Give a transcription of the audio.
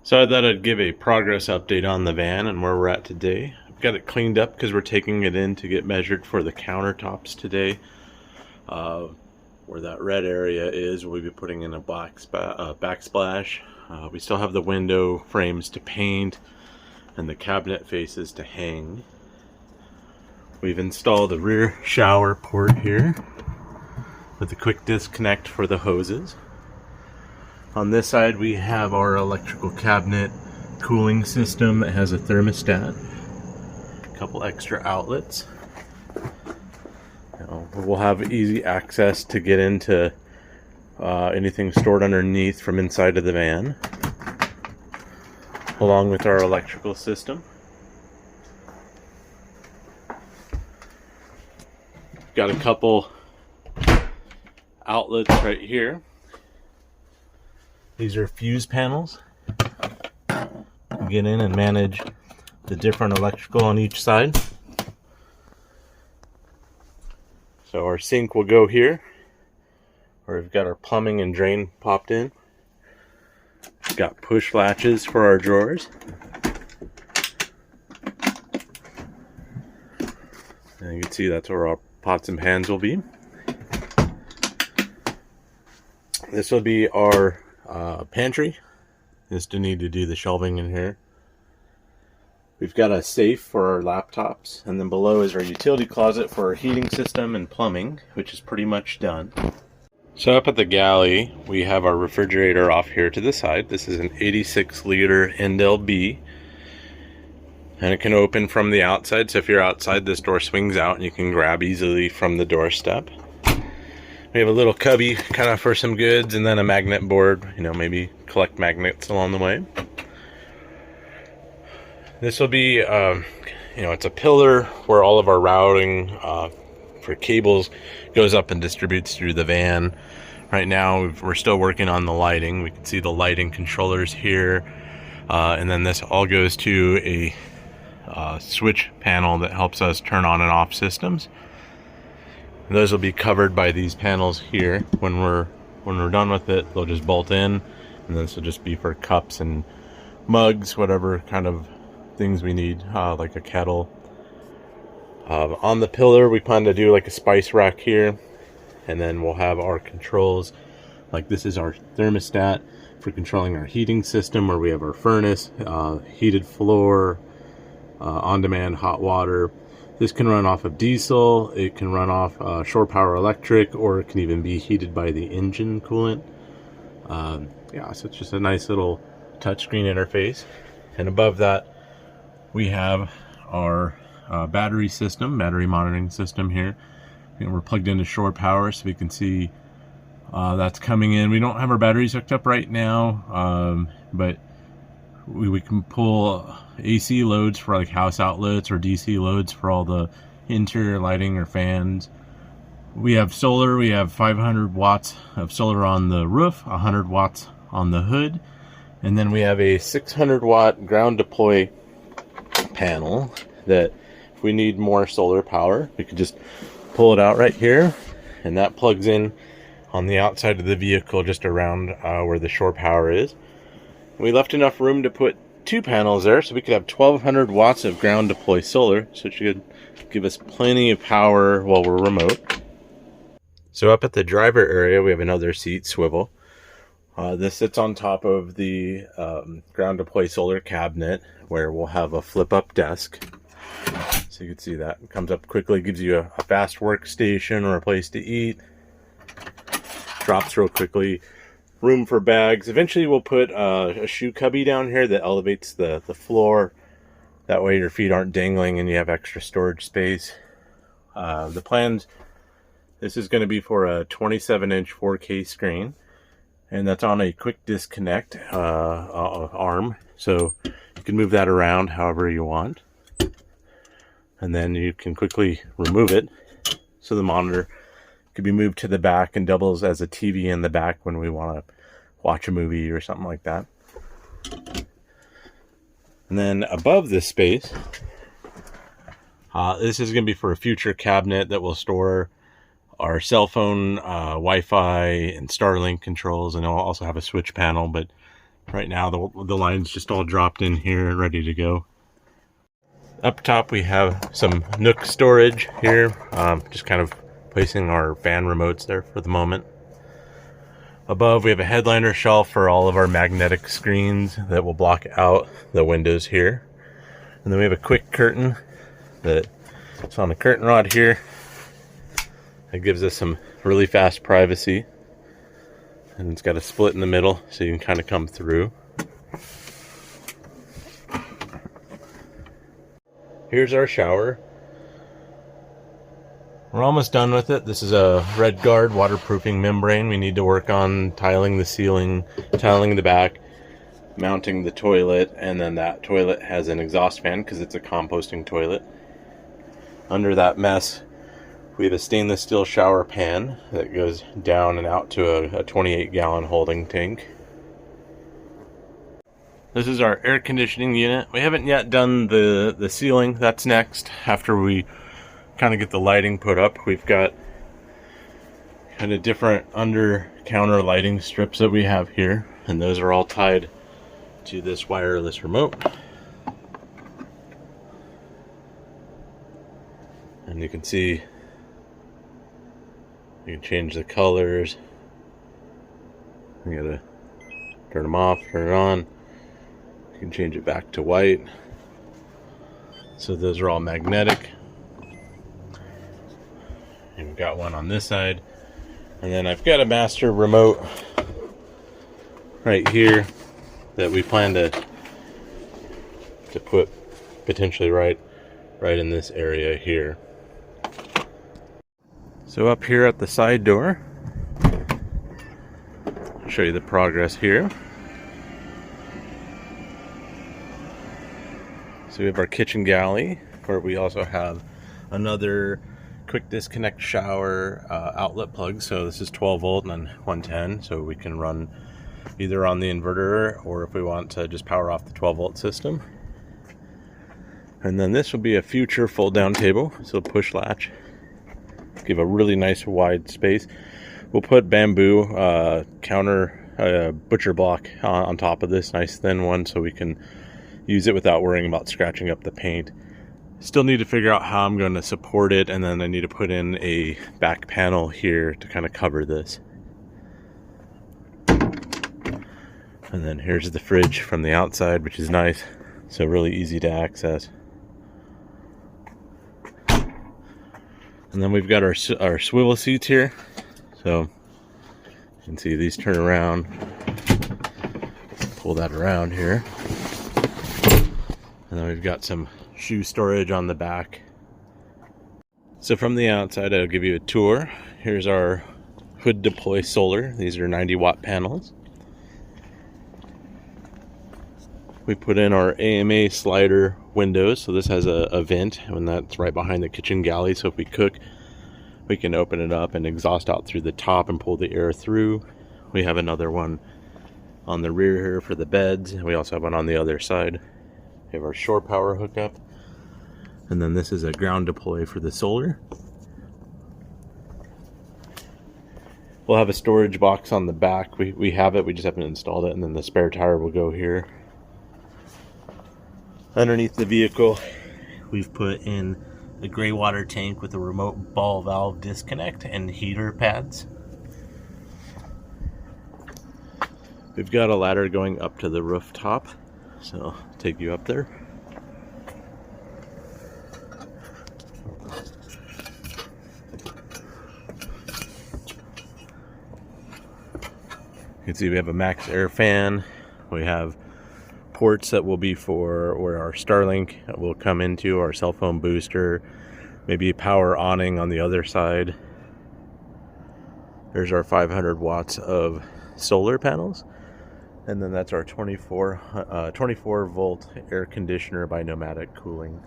So I thought I'd give a progress update on the van and where we're at today. I've got it cleaned up because we're taking it in to get measured for the countertops today. Where that red area is, we'll be putting in a backsplash. We still have the window frames to paint and the cabinet faces to hang. We've installed a rear shower port here with a quick disconnect for the hoses. On this side we have our electrical cabinet cooling system that has a thermostat, a couple extra outlets. We'll have easy access to get into anything stored underneath from inside of the van, along with our electrical system. Got a couple outlets right here. These are fuse panels. Get in and manage the different electrical on each side. So our sink will go here, where we've got our plumbing and drain popped in. We've got push latches for our drawers. And you can see that's where our pots and pans will be. This will be our pantry. Just to need to do the shelving in here. We've got a safe for our laptops, and then below is our utility closet for our heating system and plumbing, which is pretty much done. So up at the galley, we have our refrigerator off here to the side. This is an 86-liter NLB, and it can open from the outside. So if you're outside, this door swings out and you can grab easily from the doorstep. We have a little cubby kind of for some goods, and then a magnet board, maybe collect magnets along the way. This will be, it's a pillar where all of our routing for cables goes up and distributes through the van. Right now, we're still working on the lighting. We can see the lighting controllers here. And then this all goes to a switch panel that helps us turn on and off systems. And those will be covered by these panels here. When we're done with it, they'll just bolt in. And this will just be for cups and mugs, whatever kind of things we need, like a kettle. On the pillar we plan to do like a spice rack here, and then we'll have our controls. Like this is our thermostat for controlling our heating system, where we have our furnace, heated floor, on-demand hot water. This can run off of diesel, it can run off shore power electric, or it can even be heated by the engine coolant. So it's just a nice little touchscreen interface. And above that we have our battery monitoring system here. We're plugged into shore power, so we can see that's coming in. We don't have our batteries hooked up right now, but we can pull AC loads for like house outlets, or DC loads for all the interior lighting or fans. We have solar. We have 500 watts of solar on the roof, 100 watts on the hood, and then we have a 600 watt ground deploy panel that if we need more solar power, we could just pull it out right here, and that plugs in on the outside of the vehicle, just around where the shore power is. We left enough room to put two panels there, so we could have 1200 watts of ground deploy solar, so it should give us plenty of power while we're remote. So up at the driver area, we have another seat swivel. This sits on top of the ground deploy solar cabinet, where we'll have a flip up desk. So you can see that it comes up quickly, gives you a fast workstation or a place to eat. Drops real quickly. Room for bags. Eventually we'll put a shoe cubby down here that elevates the floor. That way your feet aren't dangling and you have extra storage space. The plans, this is going to be for a 27-inch 4K screen. And that's on a quick disconnect arm, so you can move that around however you want, and then you can quickly remove it, so the monitor could be moved to the back and doubles as a TV in the back when we want to watch a movie or something like that. And then above this space, this is going to be for a future cabinet that will store our cell phone, Wi-Fi, and Starlink controls, and it'll also have a switch panel, but Right now the line's just all dropped in here, ready to go. Up top we have some Nook storage here, just kind of placing our fan remotes there for the moment. Above we have a headliner shelf for all of our magnetic screens that will block out the windows here. And then we have a quick curtain that's on a curtain rod here. That gives us some really fast privacy. And it's got a split in the middle so you can kind of come through. Here's our shower. We're almost done with it. This is a Red Guard waterproofing membrane. We need to work on tiling the ceiling, tiling the back, mounting the toilet, and then that toilet has an exhaust fan because it's a composting toilet. Under that mess, we have a stainless steel shower pan that goes down and out to a 28-gallon holding tank. This is our air conditioning unit. We haven't yet done the ceiling. That's next after we kind of get the lighting put up. We've got kind of different under counter lighting strips that we have here, and those are all tied to this wireless remote. And you can see you can change the colors. You gotta turn them off, turn it on. You can change it back to white. So those are all magnetic. And we've got one on this side. And then I've got a master remote right here that we plan to put potentially right in this area here. So up here at the side door, I'll show you the progress here. So we have our kitchen galley, where we also have another quick disconnect shower outlet plug. So this is 12 volt and 110, so we can run either on the inverter or if we want to just power off the 12 volt system. And then this will be a future fold down table, so push latch, give a really nice wide space. We'll put bamboo counter butcher block on top of this, nice thin one, so we can use it without worrying about scratching up the paint. Still need to figure out how I'm going to support it, and then I need to put in a back panel here to kind of cover this. And then here's the fridge from the outside, which is nice, so really easy to access. And then we've got our swivel seats here, so you can see these turn around. Pull that around here. And then we've got some shoe storage on the back. So from the outside, I'll give you a tour. Here's our hood deploy solar. These are 90-watt panels. We put in our AMA slider windows. So this has a vent, and that's right behind the kitchen galley. So if we cook, we can open it up and exhaust out through the top and pull the air through. We have another one on the rear here for the beds. We also have one on the other side. We have our shore power hookup. And then this is a ground deploy for the solar. We'll have a storage box on the back. We have it, we just haven't installed it. And then the spare tire will go here. Underneath the vehicle, we've put in a gray water tank with a remote ball valve disconnect and heater pads. We've got a ladder going up to the rooftop, so I'll take you up there. You can see we have a max air fan. We have ports that will be for where our Starlink will come into, our cell phone booster, maybe a power awning on the other side. There's our 500 watts of solar panels. And then that's our 24 volt air conditioner by Nomadic Cooling.